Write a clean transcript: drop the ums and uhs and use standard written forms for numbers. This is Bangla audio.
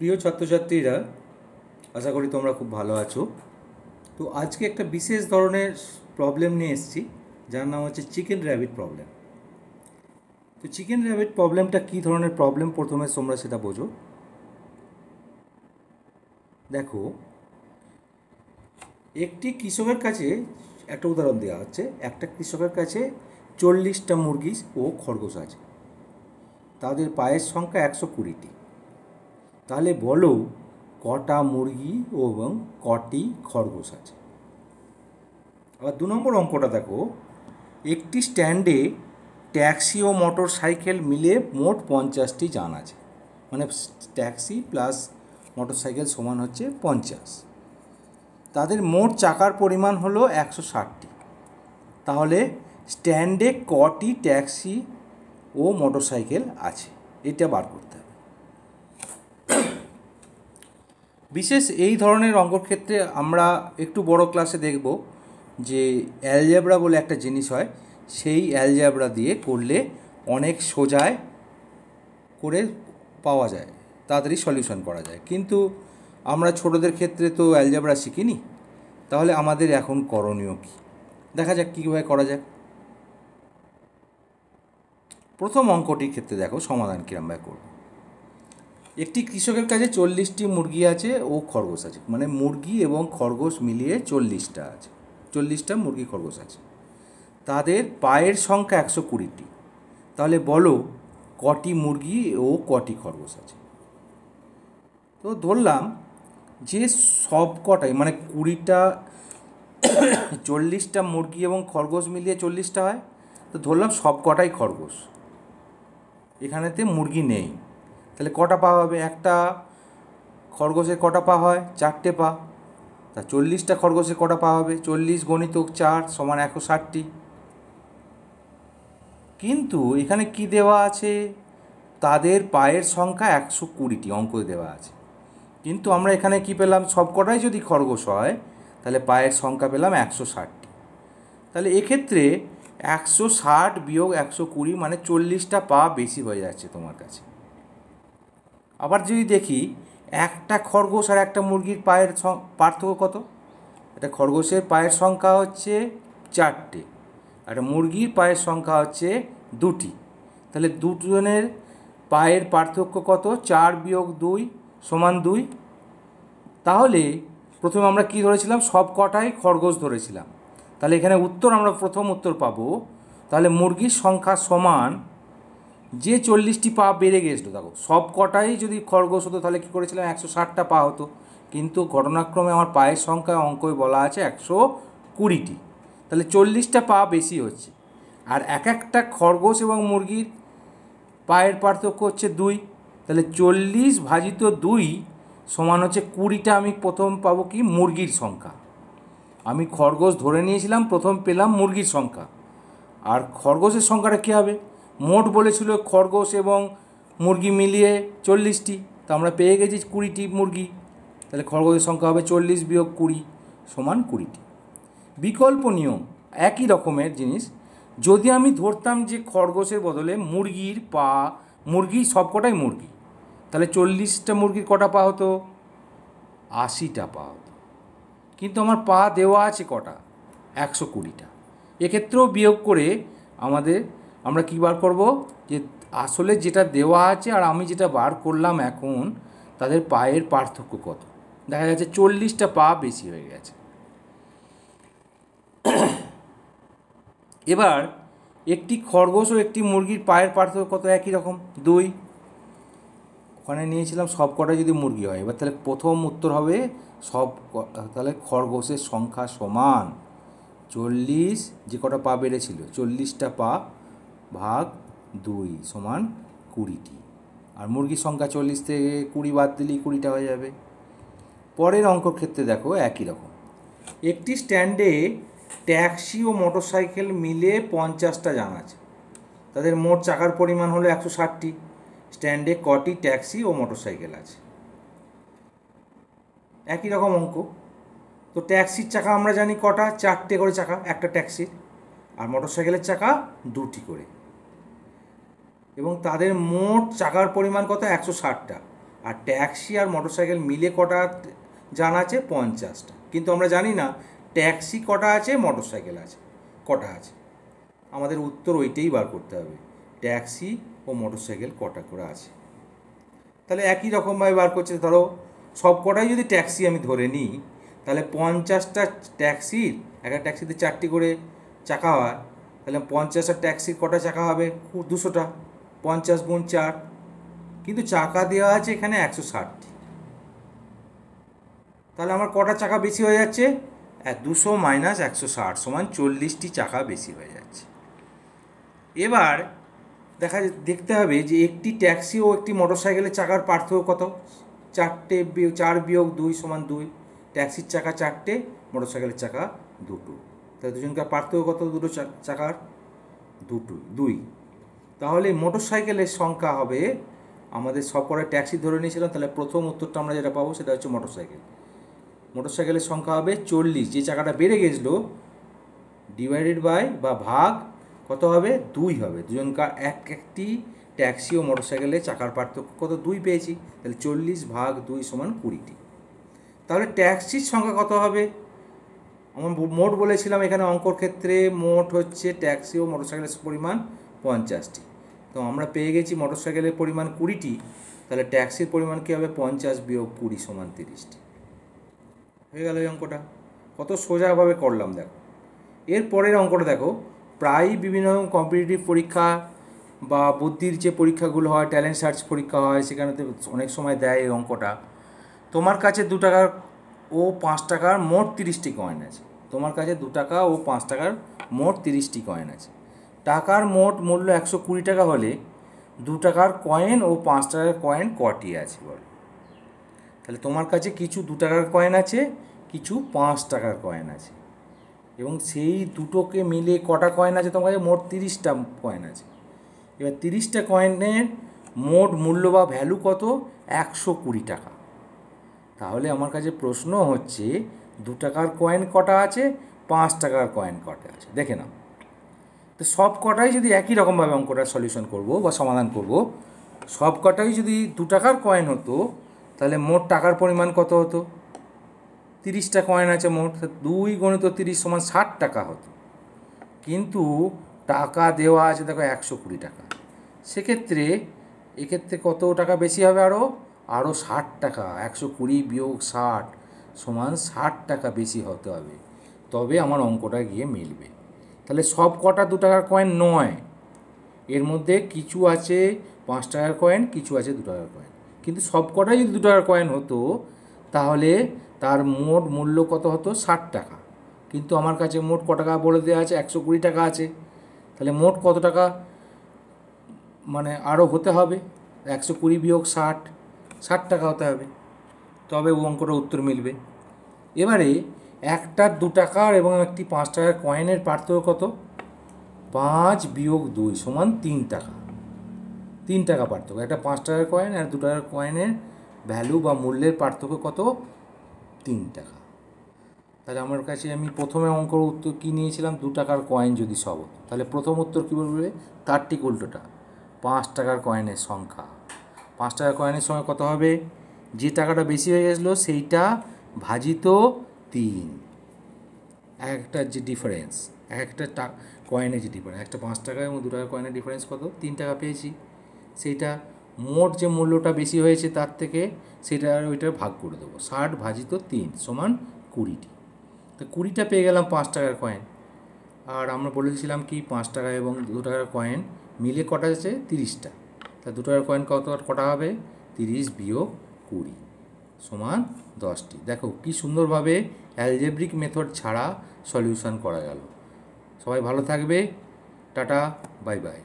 প্রিয় ছাত্রছাত্রীরা, আশা করি তোমরা খুব ভালো আছো। তো আজকে একটা বিশেষ ধরনের প্রবলেম নিয়ে এসেছি, যার নাম হচ্ছে চিকেন র্যাবিট প্রবলেম। তো চিকেন র্যাবিট প্রবলেমটা কী ধরনের প্রবলেম, প্রথমে তোমরা সেটা বোঝো। দেখো, একটি কৃষকের কাছে একটা উদাহরণ দেওয়া হচ্ছে। একটা কৃষকের কাছে 40টা মুরগি ও খরগোশ আছে। তাদের পায়ের সংখ্যা 120টি। তাহলে বলো, কটা মুরগি এবং কটি খরগোশ আছে। আবার 2 নম্বর অঙ্কটা দেখো, একটি স্ট্যান্ডে ট্যাক্সি ও মোটর সাইকেল মিলে মোট 50টি যান আছে। মানে ট্যাক্সি প্লাস মোটর সাইকেল সমান হচ্ছে 50। তাদের মোট চাকার পরিমাণ হলো 160টি। তাহলে স্ট্যান্ডে কটি ট্যাক্সি ও মোটর সাইকেল আছে, এটা বার করতে হবে। বিশেষ এই ধরনের অঙ্কর ক্ষেত্রে আমরা একটু বড় ক্লাসে দেখব যে অ্যালজেব্রা বলে একটা জিনিস হয়, সেই অ্যালজেব্রা দিয়ে করলে অনেক সোজায় করে পাওয়া যায়, তাড়াতাড়ি সলিউশন করা যায়। কিন্তু আমরা ছোটদের ক্ষেত্রে তো অ্যালজেব্রা শিখিনি, তাহলে আমাদের এখন করণীয় কী, দেখা যাক কীভাবে করা যায়। প্রথম অঙ্কটির ক্ষেত্রে দেখো সমাধান কীরকমভাবে করব। একটি কৃষকের কাছে 40টি মুরগি আছে ও খরগোশ আছে। মানে মুরগি এবং খরগোশ মিলিয়ে 40টা আছে, 40টা মুরগি খরগোশ আছে। তাদের পায়ের সংখ্যা 120টি। তাহলে বলো, কটি মুরগি ও কটি খরগোশ আছে। তো ধরলাম যে সব কটাই, মানে 20টা 40টা মুরগি এবং খরগোশ মিলিয়ে 40টা হয়। তো ধরলাম সব কটাই খরগোশ, এখানেতে মুরগি নেই। তাহলে কটা পা হবে? একটা খরগোশের কটা পা হয়? 4টে পা। তা 40টা খরগোশের কটা পা হবে? 40 × 4 = 160টি। কিন্তু এখানে কি দেওয়া আছে? তাদের পায়ের সংখ্যা 120টি অঙ্ক দেওয়া আছে। কিন্তু আমরা এখানে কি পেলাম? সব কটাই যদি খরগোশ হয় তাহলে পায়ের সংখ্যা পেলাম 160টি। তাহলে এক্ষেত্রে 160 - 120 মানে 40টা পা বেশি হয়ে যাচ্ছে তোমার কাছে। আবার যদি দেখি, একটা খরগোশ আর একটা মুরগির পায়ের পার্থক্য কত? একটা খরগোশের পায়ের সংখ্যা হচ্ছে 4টে, আর একটা মুরগির পায়ের সংখ্যা হচ্ছে 2টি। তাহলে দুজনের পায়ের পার্থক্য কত? 4 - 2 = 2। তাহলে প্রথমে আমরা কি ধরেছিলাম? সব কটাই খরগোশ ধরেছিলাম। তাহলে এখানে উত্তর, আমরা প্রথম উত্তর পাবো। তাহলে মুরগির সংখ্যা সমান, যে 40টি পা বেড়ে গেছিলো, দেখো সব কটাই যদি খরগোশ হতো তাহলে কী করেছিলাম? 160টা পা হতো। কিন্তু ঘটনাক্রমে আমার পায়ের সংখ্যা অঙ্কই বলা আছে 120টি। তাহলে 40টা পা বেশি হচ্ছে। আর একটা খরগোশ এবং মুরগির পায়ের পার্থক্য হচ্ছে 2। তাহলে 40/2 সমান হচ্ছে 20টা। আমি প্রথম পাবো কি? মুরগির সংখ্যা। আমি খরগোশ ধরে নিয়েছিলাম, প্রথম পেলাম মুরগির সংখ্যা। আর খরগোশের সংখ্যাটা কী হবে? মোট বলেছিল খরগোশ এবং মুরগি মিলিয়ে 40টি, তো আমরা পেয়ে গেছি 20টি মুরগি। তাহলে খরগোশের সংখ্যা হবে 40 - 20 = 20টি। বিকল্প নিয়ম, একই রকমের জিনিস। যদি আমি ধরতাম যে খরগোশের বদলে মুরগির পা, মুরগি সবকটাই মুরগি, তাহলে 40টা মুরগির কটা পা হতো? 80টা পা হতো। কিন্তু আমার পা দেওয়া আছে কটা? 120টা। এক্ষেত্রেও বিয়োগ করে আমরা কী বার করব? যে আসলে যেটা দেওয়া আছে আর আমি যেটা বার করলাম এখন, তাদের পায়ের পার্থক্য কত। দেখা যাচ্ছে 40টা পা বেশি হয়ে গেছে। এবার একটি খরগোশ ও একটি মুরগির পায়ের পার্থক্য কত? একই রকম, 2। ওখানে নিয়েছিলাম সব কটা যদি মুরগি হয়। এবার তাহলে প্রথম উত্তর হবে তাহলে খরগোশের সংখ্যা সমান 40, যে কটা পা বেড়েছিল 40টা পা ভাগ 2 = 20টি। আর মুরগির সংখ্যা 40 থেকে 20 বাদ দিলেই 20টা হয়ে যাবে। পরের অঙ্কর ক্ষেত্রে দেখো একই রকম। একটি স্ট্যান্ডে ট্যাক্সি ও মোটর সাইকেল মিলে 50টা যান আছে। তাদের মোট চাকার পরিমাণ হলো 160টি। স্ট্যান্ডে কটি ট্যাক্সি ও মোটর সাইকেল আছে? একই রকম অঙ্ক। তো ট্যাক্সির চাকা আমরা জানি কটা? 4টে করে চাকা একটা ট্যাক্সির। আর মোটর সাইকেলের চাকা 2টি করে। এবং তাদের মোট চাকার পরিমাণ কত? 160টা। আর ট্যাক্সি আর মোটরসাইকেল মিলে কটা যান আছে? 50টা। কিন্তু আমরা জানি না ট্যাক্সি কটা আছে, মোটরসাইকেল আছে কটা আছে। আমাদের উত্তর ওইটাই বার করতে হবে, ট্যাক্সি ও মোটরসাইকেল কটা করে আছে। তাহলে একই রকমভাবে বার করছে। ধরো সব কটাই যদি ট্যাক্সি আমি ধরে নিই, তাহলে 50টা ট্যাক্সির, একটা ট্যাক্সিতে 4টি করে চাকা হয়, তাহলে 50টা ট্যাক্সির কটা চাকা হবে? 200টা। 50 গুণ 4, কিন্তু চাকা দেওয়া আছে এখানে 160টি। তাহলে আমার কটা চাকা বেশি হয়ে যাচ্ছে? 200 মাইনাস 160 সমান 40টি চাকা বেশি হয়ে যাচ্ছে। এবার দেখতে হবে যে একটি ট্যাক্সি ও একটি মোটরসাইকেলের চাকার পার্থক্য কত? 4 বিয়োগ 2 সমান 2। ট্যাক্সির চাকা 4টে, মোটরসাইকেলের চাকা 2টো। তাহলে দুজনকার পার্থক্য কত? দুটো চাকার 2। তাহলে মোটরসাইকেলের সংখ্যা হবে, আমাদের সব কটা ট্যাক্সি ধরে নিয়েছিলাম, তাহলে প্রথম উত্তরটা আমরা যেটা পাবো সেটা হচ্ছে মোটরসাইকেল। মোটরসাইকেলের সংখ্যা হবে 40, যে চাকাটা বেড়ে গেছিলো, ডিভাইডেড বাই বা ভাগ কত হবে? 2 হবে। দুজনকার একটি ট্যাক্সি ও মোটরসাইকেলের চাকার পার্থক্য কত? 2 পেয়েছি। তাহলে 40 ভাগ 2 সমান 20টি। তাহলে ট্যাক্সির সংখ্যা কত হবে? আমরা মোট বলেছিলাম এখানে অঙ্কর ক্ষেত্রে মোট হচ্ছে ট্যাক্সি ও মোটরসাইকেলের পরিমাণ 50টি। তো আমরা পেয়ে গেছি মোটরসাইকেলের পরিমাণ 20টি, তাহলে ট্যাক্সির পরিমাণ কী হবে? 50 বিয়োগ 20 সমান 30টি। হয়ে গেল এই অঙ্কটা। কত সোজাভাবে করলাম দেখো। এর পরের অঙ্কটা দেখো, প্রায়ই বিভিন্ন কম্পিটিটিভ পরীক্ষা বা বুদ্ধির যে পরীক্ষাগুলো হয়, ট্যালেন্ট সার্চ পরীক্ষা হয়, সেখানেতে অনেক সময় দেয় এই অঙ্কটা। তোমার কাছে 2 টাকার ও 5 টাকার মোট 30টি কয়েন আছে। তোমার কাছে 2 টাকা ও 5 টাকার মোট 30টি কয়েন আছে। টাকার মোট মূল্য 120 টাকা হলে 2 টাকার কয়েন ও 5 টাকার কয়েন কটি আছে বলো? তাহলে তোমার কাছে কিছু 2 টাকার কয়েন আছে, কিছু 5 টাকার কয়েন আছে, এবং সেই দুটোকে মিলে কটা কয়েন আছে তোমার কাছে? মোট 30টা কয়েন আছে। এবার 30টা কয়েনের মোট মূল্য বা ভ্যালু কত? 120 টাকা। তাহলে আমার কাছে প্রশ্ন হচ্ছে 2 টাকার কয়েন কটা আছে, 5 টাকার কয়েন কটা আছে, দেখে নাও। তো সব কটাই যদি একই রকমভাবে অঙ্কটা সলিউশন করব বা সমাধান করব, সব কটাই যদি 2 টাকার কয়েন হতো, তাহলে মোট টাকার পরিমাণ কত হতো? 30টা কয়েন আছে মোট, 2 গুণিত 30 সমান 60 টাকা হতো। কিন্তু টাকা দেওয়া আছে দেখো 120 টাকা। সেক্ষেত্রে এক্ষেত্রে কত টাকা বেশি হবে? আরও 60 টাকা। 120 বিয়োগ 60 সমান 60 টাকা বেশি হতে হবে, তবে আমার অঙ্কটা গিয়ে মিলবে। তাহলে সব কটা 2 টাকার কয়েন নয়, এর মধ্যে কিছু আছে 5 টাকার কয়েন, কিছু আছে 2 টাকার কয়েন। কিন্তু সব কটাই যদি 2 টাকার কয়েন হতো, তাহলে তার মোট মূল্য কত হতো? 60 টাকা। কিন্তু আমার কাছে মোট কত টাকা বলে দেওয়া আছে? 120 টাকা আছে। তাহলে মোট কত টাকা মানে আরও হতে হবে? 120 বিয়োগ 60 টাকা হতে হবে, তবে অঙ্কটার উত্তর মিলবে। এবারে একটা 2 টাকার এবং একটি 5 টাকার কয়েনের পার্থক্য কত? 5 বিয়োগ 2 সমান 3 টাকা। 3 টাকা পার্থক্য। একটা 5 টাকার কয়েন আর 2 টাকার কয়েনের ভ্যালু বা মূল্যের পার্থক্য কত? 3 টাকা। তাহলে আমার কাছে আমি প্রথমে অঙ্কর উত্তর কী নিয়েছিলাম? 2 টাকার কয়েন যদি সব হতো, তাহলে প্রথম উত্তর কী বলবে? তার ঠিক উল্টোটা, 5 টাকার কয়েনের সংখ্যা। 5 টাকার কয়েনের সংখ্যা কত হবে? যে টাকাটা বেশি হয়ে গেছিলো সেইটা ভাজিত 3। একটা যে ডিফারেন্স, একটা কয়েনের যে ডিফারেন্স, একটা 5 টাকা এবং 2 টাকার কয়েনের ডিফারেন্স কত? 3 টাকা পেয়েছি। সেইটা মোট যে মূল্যটা বেশি হয়েছে তার থেকে সেটা ওইটা ভাগ করে দেবো। 60 ভাজিত 3 সমান 20টি। তো 20টা পেয়ে গেলাম 5 টাকার কয়েন। আর আমরা বলেছিলাম কি 5 টাকা এবং 2 টাকার কয়েন মিলে কটা আছে? 30টা। তা 2 টাকার কয়েন কটা হবে? 30 বিয়োগ 20 সমান 10টি। দেখো কি সুন্দরভাবে অ্যালজেব্রিক মেথড ছাড়া সলিউশন করা গেল। সবাই ভালো থাকবে। Tata, bye bye.